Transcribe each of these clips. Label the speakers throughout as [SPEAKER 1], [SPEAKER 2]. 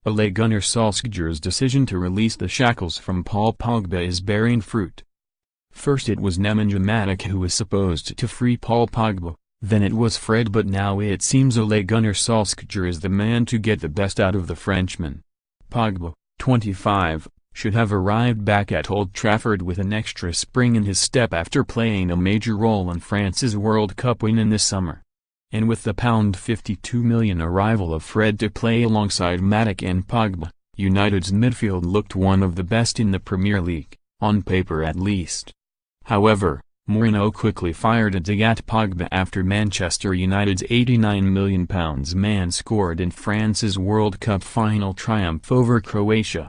[SPEAKER 1] Ole Gunnar Solskjaer's decision to release the shackles from Paul Pogba is bearing fruit. First it was Nemanja Matic who was supposed to free Paul Pogba, then it was Fred, but now it seems Ole Gunnar Solskjaer is the man to get the best out of the Frenchman. Pogba, 25, should have arrived back at Old Trafford with an extra spring in his step after playing a major role in France's World Cup win in this summer. And with the £52 million arrival of Fred to play alongside Matic and Pogba, United's midfield looked one of the best in the Premier League, on paper at least. However, Mourinho quickly fired a dig at Pogba after Manchester United's £89 million man scored in France's World Cup final triumph over Croatia.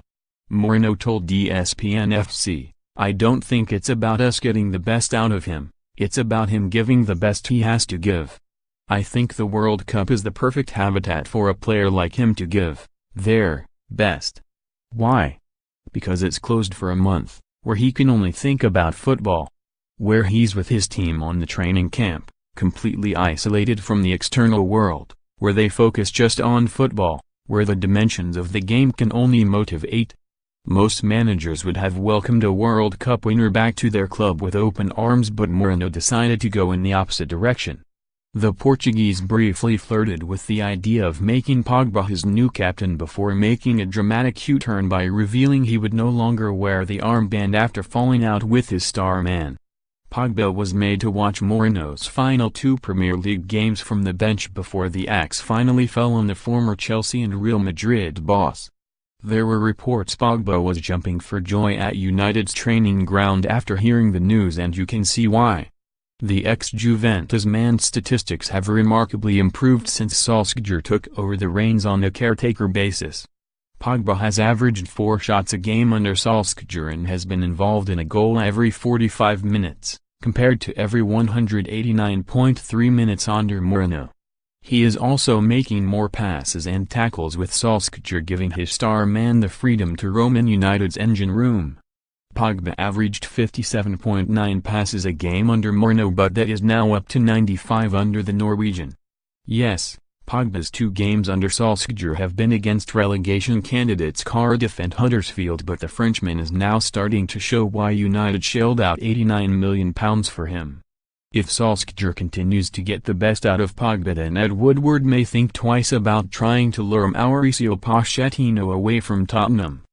[SPEAKER 1] Mourinho told ESPN FC, "I don't think it's about us getting the best out of him, it's about him giving the best he has to give. I think the World Cup is the perfect habitat for a player like him to give their best. Why? Because it's closed for a month, where he can only think about football. Where he's with his team on the training camp, completely isolated from the external world, where they focus just on football, where the dimensions of the game can only motivate." Most managers would have welcomed a World Cup winner back to their club with open arms, but Mourinho decided to go in the opposite direction. The Portuguese briefly flirted with the idea of making Pogba his new captain before making a dramatic U-turn by revealing he would no longer wear the armband after falling out with his star man. Pogba was made to watch Mourinho's final 2 Premier League games from the bench before the axe finally fell on the former Chelsea and Real Madrid boss. There were reports Pogba was jumping for joy at United's training ground after hearing the news, and you can see why. The ex-Juventus man's statistics have remarkably improved since Solskjaer took over the reins on a caretaker basis. Pogba has averaged 4 shots a game under Solskjaer and has been involved in a goal every 45 minutes, compared to every 189.3 minutes under Mourinho. He is also making more passes and tackles, with Solskjaer giving his star man the freedom to roam in United's engine room. Pogba averaged 57.9 passes a game under Mourinho, but that is now up to 95 under the Norwegian. Yes, Pogba's 2 games under Solskjaer have been against relegation candidates Cardiff and Huddersfield, but the Frenchman is now starting to show why United shelled out £89 million for him. If Solskjaer continues to get the best out of Pogba, then Ed Woodward may think twice about trying to lure Mauricio Pochettino away from Tottenham.